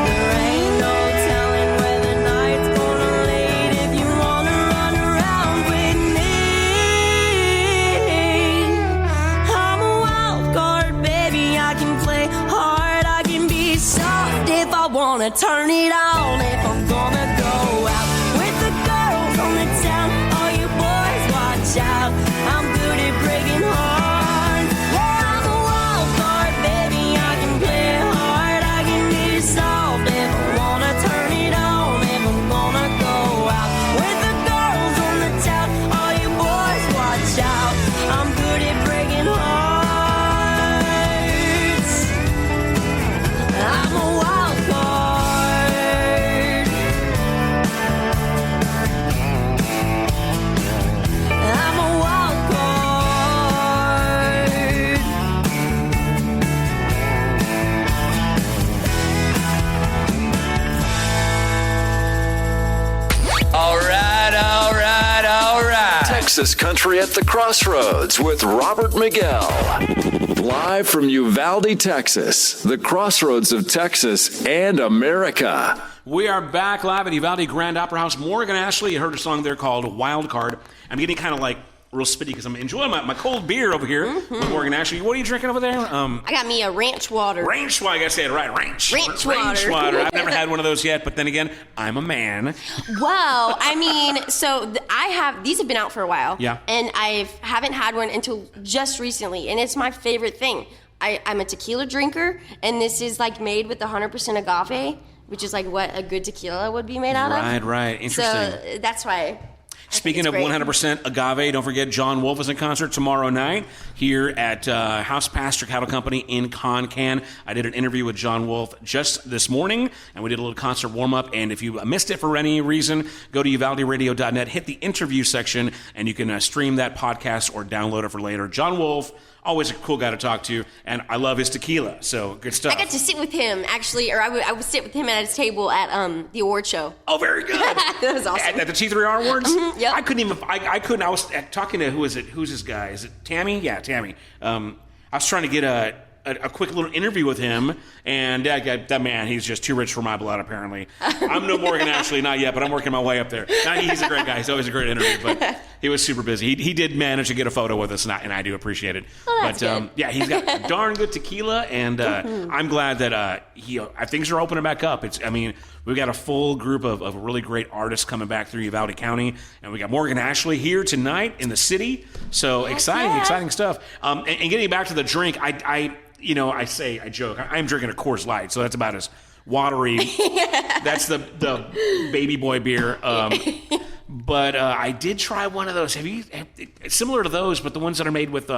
There ain't no telling where the night's gonna lead. If you wanna run around with me, I'm a wild card, baby. I can play hard, I can be soft if I wanna turn it on. If I'm gonna go out with the girls on the town, all you boys watch out. I'm good at breaking hearts. Yeah, I'm a wild card, baby. I can play hard, I can be soft if I wanna turn it on. If I'm gonna go out with the girls on the town, all you boys watch out. I'm good at breaking hearts. I'm a wild card. I'm a wild card. All right. Texas Country at the Crossroads with Robert Miguel. Live from Uvalde, Texas, the crossroads of Texas and America. We are back live at Uvalde Grand Opera House. Morgan Ashley, you heard a song there called Wild Card. I'm getting kind of like real spitty because I'm enjoying my cold beer over here with Morgan Ashley. What are you drinking over there? I got me a ranch water. Ranch water, I gotta say it right. Ranch water. I've never had one of those yet, but then again, I'm a man. Well, I mean, so these have been out for a while. Yeah. And I haven't had one until just recently, and it's my favorite thing. I'm a tequila drinker, and this is like made with 100% agave, which is like what a good tequila would be made out of. Right. Interesting. So that's why. Speaking of 100% agave, don't forget John Wolf is in concert tomorrow night here at House Pasture Cattle Company in Concan. I did an interview with John Wolf just this morning, and we did a little concert warm-up. And if you missed it for any reason, go to UvaldeRadio.net, hit the interview section, and you can stream that podcast or download it for later. John Wolf, always a cool guy to talk to, and I love his tequila, so good stuff. I got to sit with him, actually, or I would sit with him at his table at the award show. Oh, very good. That was awesome. At the T3R Awards? Mm-hmm, yep. I couldn't, I was talking to, who's this guy? Is it Tammy? Yeah, Tammy. I was trying to get a quick little interview with him, and that man, he's just too rich for my blood, apparently. I'm no Morgan Ashley, not yet, but I'm working my way up there. Now, he's a great guy. He's always a great interview, but he was super busy. He did manage to get a photo with us, and I do appreciate it. Oh, that's good. Yeah, he's got darn good tequila, and I'm glad that things are opening back up. We've got a full group of really great artists coming back through Uvalde County, and we got Morgan Ashley here tonight in the city. So exciting stuff. And getting back to the drink, I joke, I'm drinking a Coors Light, so that's about as watery. That's the baby boy beer. But I did try one of those. Similar to those, but the ones that are made with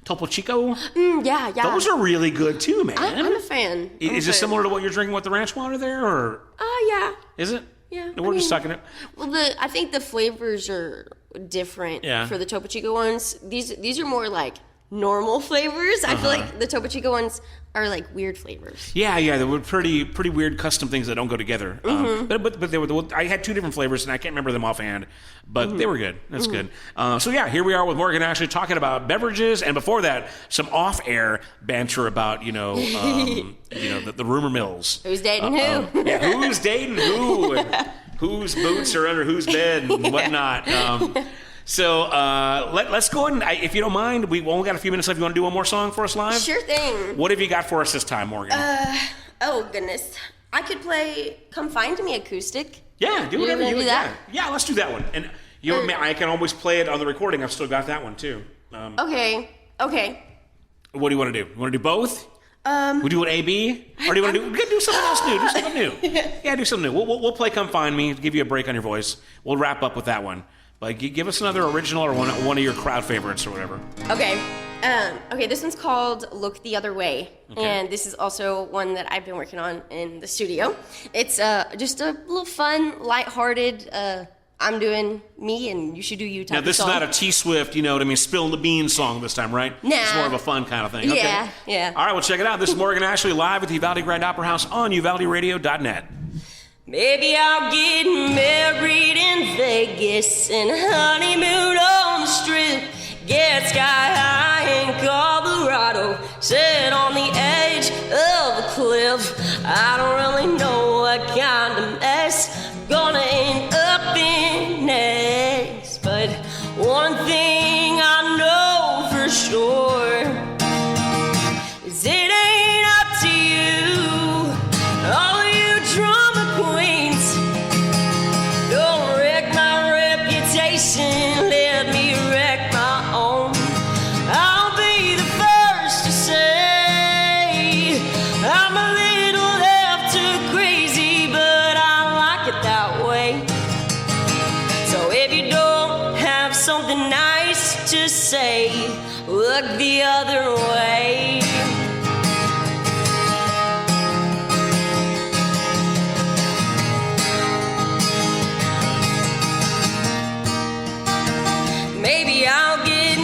Topo Chico? Yeah. Those are really good too, man. I'm a fan. Is it similar to what you're drinking with the ranch water there, or? Yeah. Is it? Yeah. We're just sucking it. Well, I think the flavors are different for the Topo Chico ones. These are more like normal flavors. I feel like the Topo Chico ones are like weird flavors. Yeah, they were pretty weird custom things that don't go together. But they were. I had 2 different flavors, and I can't remember them offhand, but they were good. That's good. So yeah, here we are with Morgan Ashley talking about beverages, and before that, some off-air banter about the rumor mills. Who's dating who? Yeah, who's dating who, and whose boots are under whose bed and whatnot. So let's go ahead and, if you don't mind, we've only got a few minutes left. You want to do one more song for us live? Sure thing. What have you got for us this time, Morgan? Oh, goodness. I could play Come Find Me Acoustic. Yeah, do whatever you do that. Yeah, let's do that one. And I can always play it on the recording. I've still got that one, too. Okay. What do you want to do? You want to do both? We do an A-B? Or do you want to do something else new? Do something new. Yeah, do something new. We'll play Come Find Me to give you a break on your voice. We'll wrap up with that one. Like, give us another original or one of your crowd favorites or whatever. Okay. This one's called Look the Other Way. Okay. And this is also one that I've been working on in the studio. It's just a little fun, lighthearted, I'm doing me and you should do you type Now, this of song. is not a T-Swift, spill the beans song this time, right? Nah. It's more of a fun kind of thing. Okay. Yeah. All right, well, check it out. This is Morgan Ashley live at the Uvalde Grand Opera House on UvaldeRadio.net. Maybe I'll get married in Vegas and honeymoon on the Strip. Get sky high in Colorado, sit on the edge of a cliff. I don't really know what kind of mess I'm gonna end up in next, but one thing I know for sure is it ain't up to you. All you drama queens, don't wreck my reputation, let me wreck my own. I'll be the first to say I'm a little left too crazy, but I like it that way. So if you don't have something nice to say, look the other way. Maybe I'll get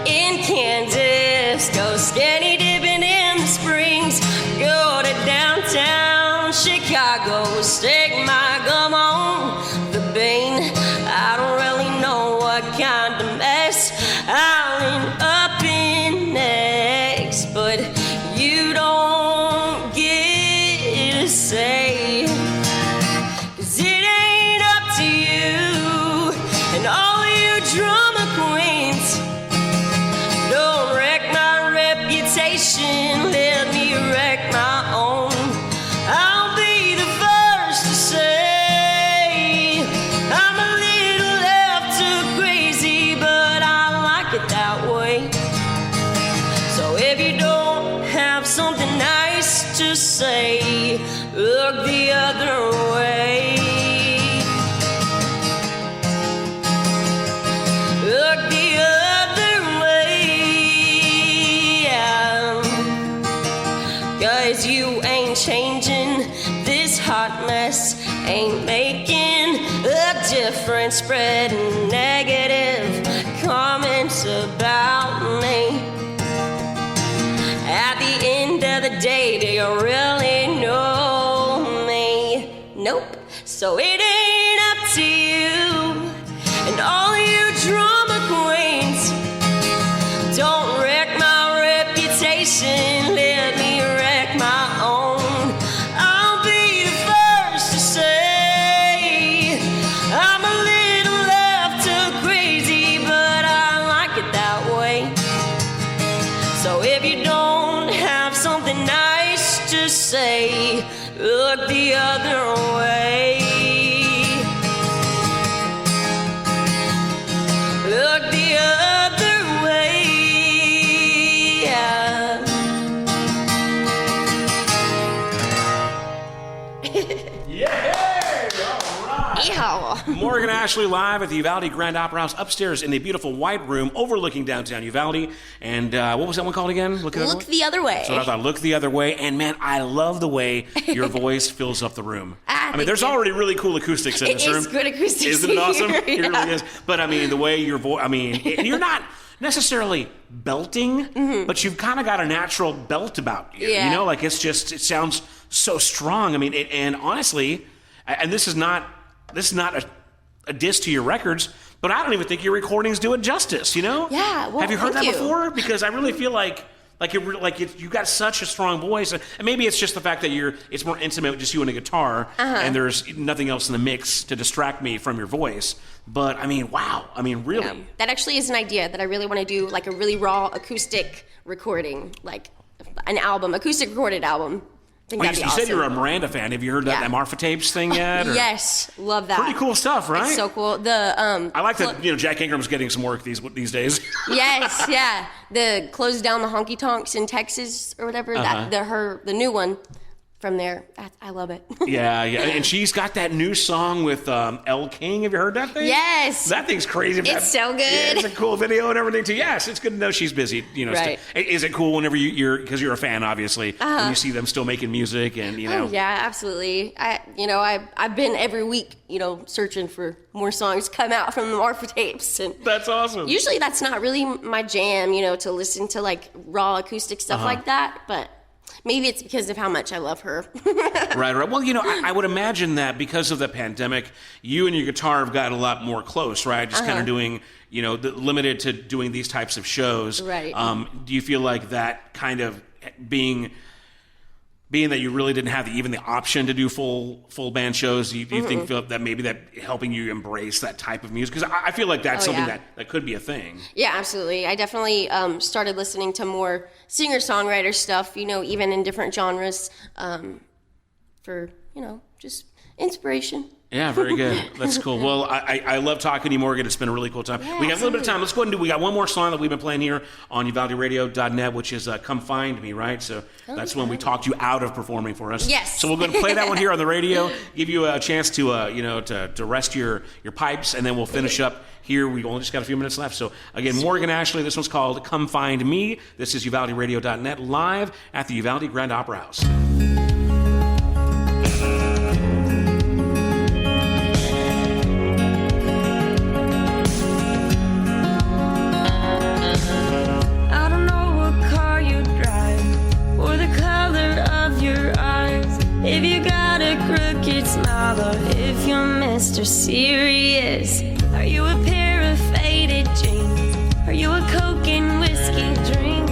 in Kansas, go skinny dipping in the springs, go to downtown Chicago, stick my gum on the bean. I don't really know what kind of mess I'll end up in next, but you don't get to say, 'cause it ain't up to you. And all you drama queens, don't wreck my reputation, let me wreck my own. I'll be the first to say I'm a little left too crazy, but I like it that way. So if you don't have something nice to say, look the other way. Look the other way, yeah. 'Cause you ain't changing, this hot mess ain't making a difference, spreading negative comments about me. At the end of the day, do you really know me? Nope. So it ain't up to you. And all you drama queens, don't wreck my reputation, let me wreck my own. I'll be the first to say I'm a little left too crazy, but I like it that way. So if you don't have something nice to say, look the other way. Look the other way, yeah. Yeah! All right. Yeehaw. Morgan Ashley live at the Uvalde Grand Opera House upstairs in a beautiful white room overlooking downtown Uvalde. And what was that one called again? Look the Other Way. So I thought, Look the Other Way. And man, I love the way your voice fills up the room. I mean, there's already really cool acoustics in this room. It is good acoustics. Isn't it awesome? Yeah. It really is. But I mean, the way your voice, and you're not necessarily belting, but you've kind of got a natural belt about you. Yeah. You know, like it sounds so strong. I mean, and honestly, and this is not a diss to your records, but I don't even think your recordings do it justice. You know? Yeah. Well, have you heard that thank you. before? Because I really feel like you got such a strong voice, and maybe it's just the fact that it's more intimate with just you and a guitar, and there's nothing else in the mix to distract me from your voice. But I mean, wow! I mean, really, Yeah. That actually is an idea that I really want to do, like a really raw acoustic recording, like an album, acoustic recorded album. I think that'd be you awesome. said you're a Miranda fan. Have you heard that Marfa Tapes thing yet? Or? Yes, love that. Pretty cool stuff, right? It's so cool. I like that. Jack Ingram's getting some work these days. Yes, yeah. The Close Down the Honky Tonks in Texas or whatever. The new one from there. I love it. Yeah, and she's got that new song with Elle King. Have you heard that thing? Yes. That thing's crazy. It's so good. Yeah, it's a cool video and everything too. Yes, it's good to know she's busy. Right. Is it cool whenever because you're a fan, obviously, when you see them still making music and Oh, yeah, absolutely. I've been every week, searching for more songs come out from the Marfa Tapes, and that's awesome. Usually that's not really my jam, to listen to like raw acoustic stuff like that, but maybe it's because of how much I love her. Right. Well, I would imagine that because of the pandemic, you and your guitar have got a lot more close, right? Just kind of doing, limited to doing these types of shows. Right. Do you feel like that kind of being that you really didn't have even the option to do full band shows, do you feel that maybe that helping you embrace that type of music? Because I feel like that's something that could be a thing. Yeah, absolutely. I definitely started listening to more singer-songwriter stuff, even in different genres for, just inspiration. Yeah, very good. That's cool. Well, I love talking to you, Morgan. It's been a really cool time. Yeah, we got a little bit of time. Let's go ahead and we got one more song that we've been playing here on UvaldeRadio.net, which is Come Find Me, right? So that's when we talked you out of performing for us. Yes. So we're going to play that one here on the radio, give you a chance to, to rest your pipes, and then we'll finish up here. We only just got a few minutes left. So again, Morgan Ashley, this one's called Come Find Me. This is UvaldeRadio.net live at the Uvalde Grand Opera House. If you got a crooked smile or if you're Mr. Serious, are you a pair of faded jeans? Are you a coke and whiskey drink?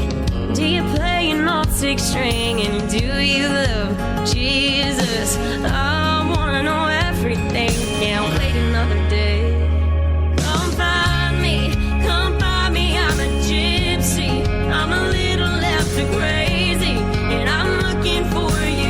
Do you play an alt six string and do you love Jesus? I wanna know everything, can't wait another day. Come find me, I'm a gypsy, I'm a little left crazy, and I'm looking for you.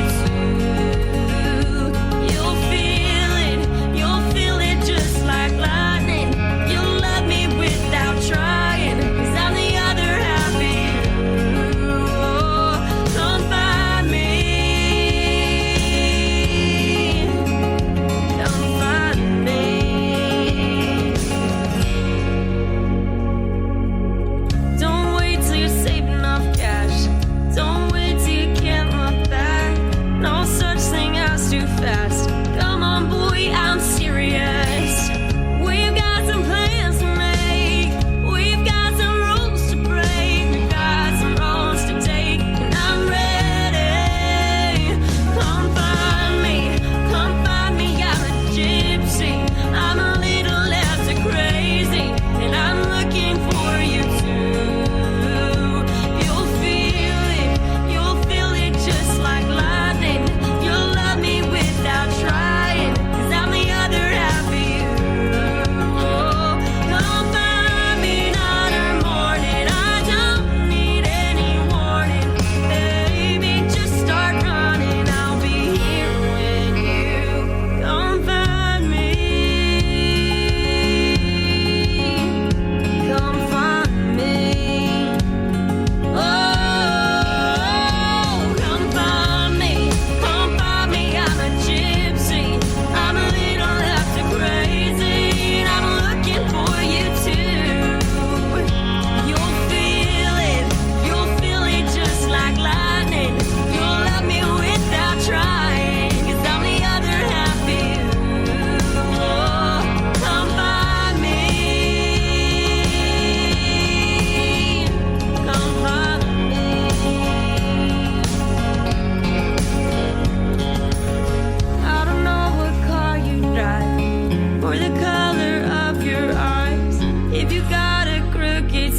Come find me.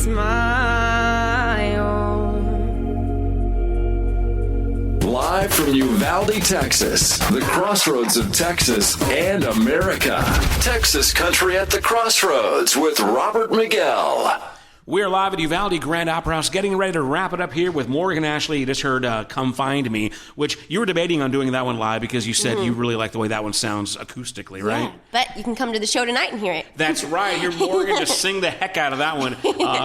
it's my own. Live from Uvalde, Texas, the crossroads of Texas and America. Texas Country at the Crossroads with Robert Miguel. We're live at Uvalde Grand Opera House, getting ready to wrap it up here with Morgan Ashley. You just heard Come Find Me, which you were debating on doing that one live because you said you really like the way that one sounds acoustically, right? Yeah, but you can come to the show tonight and hear it. That's right. Hear Morgan just sing the heck out of that one.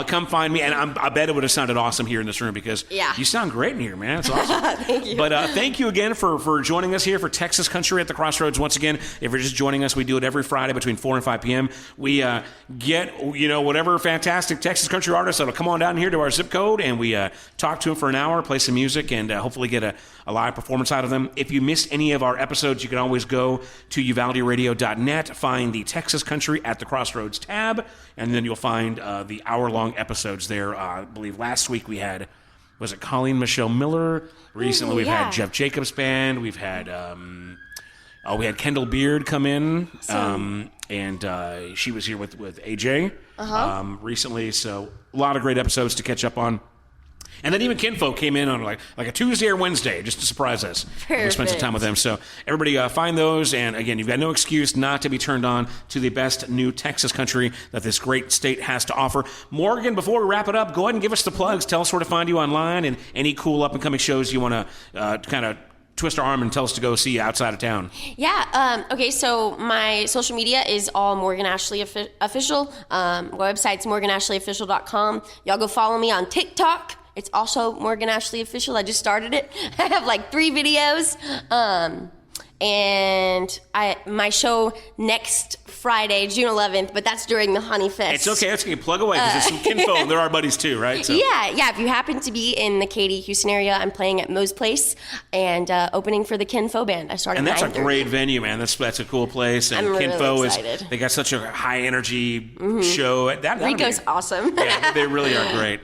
Come Find Me. And I bet it would have sounded awesome here in this room because you sound great in here, man. It's awesome. Thank you. But thank you again for joining us here for Texas Country at the Crossroads. Once again, if you're just joining us, we do it every Friday between 4 and 5 p.m. We get, whatever fantastic Texas country artists that'll come on down here to our zip code, and we talk to them for an hour, play some music, and hopefully get a live performance out of them. If you missed any of our episodes, you can always go to uvalderadio.net, find the Texas Country at the Crossroads tab, and then you'll find the hour-long episodes there. I believe last week we had, was it Colleen Michelle Miller? Recently we've had Jeff Jacobs Band. We've had we had Kendall Beard come in, and she was here with AJ recently. So a lot of great episodes to catch up on. And then even Kinfolk came in on like a Tuesday or Wednesday just to surprise us. We spent some time with them. So everybody find those. And again, you've got no excuse not to be turned on to the best new Texas country that this great state has to offer. Morgan, before we wrap it up, go ahead and give us the plugs. Tell us where to find you online and any cool up-and-coming shows you want to kind of twist our arm and tell us to go see outside of town. Yeah. Okay. So my social media is all Morgan Ashley official. Website's morganashleyofficial.com. Y'all go follow me on TikTok. It's also Morgan Ashley Official. I just started it. I have like 3 videos. And my show next Friday, June 11th, but that's during the Honey Fest. It's okay. It's okay. Plug away because there's some Kinfolk and they're our buddies too, right? So. Yeah. If you happen to be in the Katy, Houston area, I'm playing at Moe's Place and opening for the Kinfolk Band. I started. And that's a great venue, man. That's a cool place. And I'm Kinfolk really excited. They got such a high energy show. Rico's awesome. Yeah, they really are great.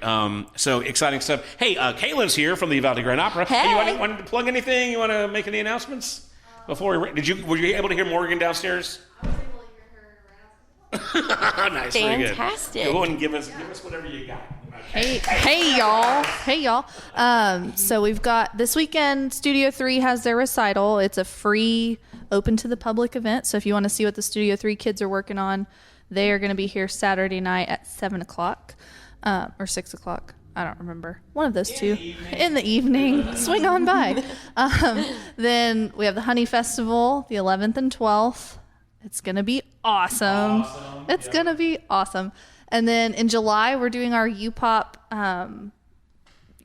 So exciting stuff. Hey, Caitlin's here from the Uvalde Grand Opera. Hey. You want to plug anything? You want to make any announcements? Before were you able to hear Morgan downstairs? I was able to hear her around. Nice, Fantastic. Go and give us whatever you got. Okay. Hey y'all. So we've got this weekend. Studio 3 has their recital. It's a free, open to the public event. So if you want to see what the Studio 3 kids are working on, they are going to be here Saturday night at 7:00 or 6:00. I don't remember. One of those two. In the evening. Swing on by. Then we have the Honey Festival, the 11th and 12th. It's going to be awesome. It's going to be awesome. And then in July, we're doing our UPOP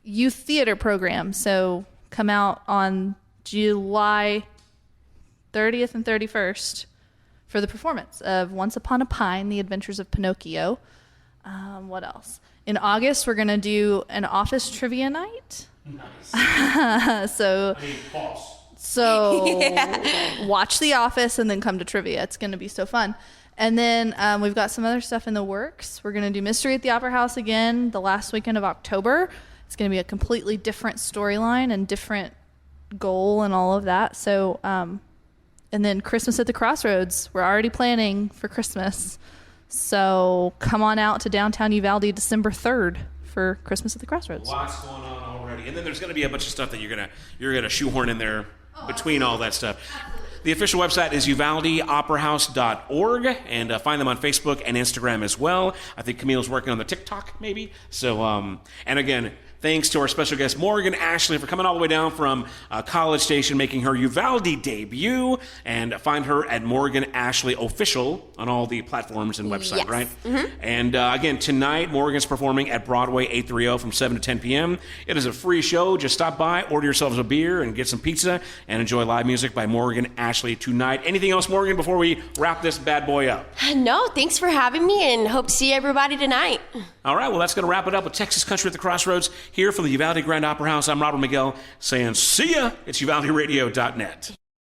youth theater program. So come out on July 30th and 31st for the performance of Once Upon a Pine, The Adventures of Pinocchio. What else? In August, we're going to do an office trivia night. Nice. So watch The Office and then come to trivia. It's going to be so fun. And then we've got some other stuff in the works. We're going to do Mystery at the Opera House again the last weekend of October. It's going to be a completely different storyline and different goal and all of that. So, and then Christmas at the Crossroads. We're already planning for Christmas. So come on out to downtown Uvalde December 3rd for Christmas at the Crossroads. Lots going on already. And then there's going to be a bunch of stuff that you're gonna shoehorn in there between all that stuff. The official website is uvaldeoperahouse.org, and find them on Facebook and Instagram as well. I think Camille's working on the TikTok maybe. So, and again, thanks to our special guest, Morgan Ashley, for coming all the way down from College Station, making her Uvalde debut. And find her at Morgan Ashley Official on all the platforms and website, yes. right? Mm-hmm. And again, tonight, Morgan's performing at Broadway 830 from 7 to 10 p.m. It is a free show. Just stop by, order yourselves a beer, and get some pizza, and enjoy live music by Morgan Ashley tonight. Anything else, Morgan, before we wrap this bad boy up? No, thanks for having me, and hope to see everybody tonight. All right, well, that's going to wrap it up with Texas Country at the Crossroads. Here from the Uvalde Grand Opera House, I'm Robert Miguel saying see ya. It's uvalderadio.net.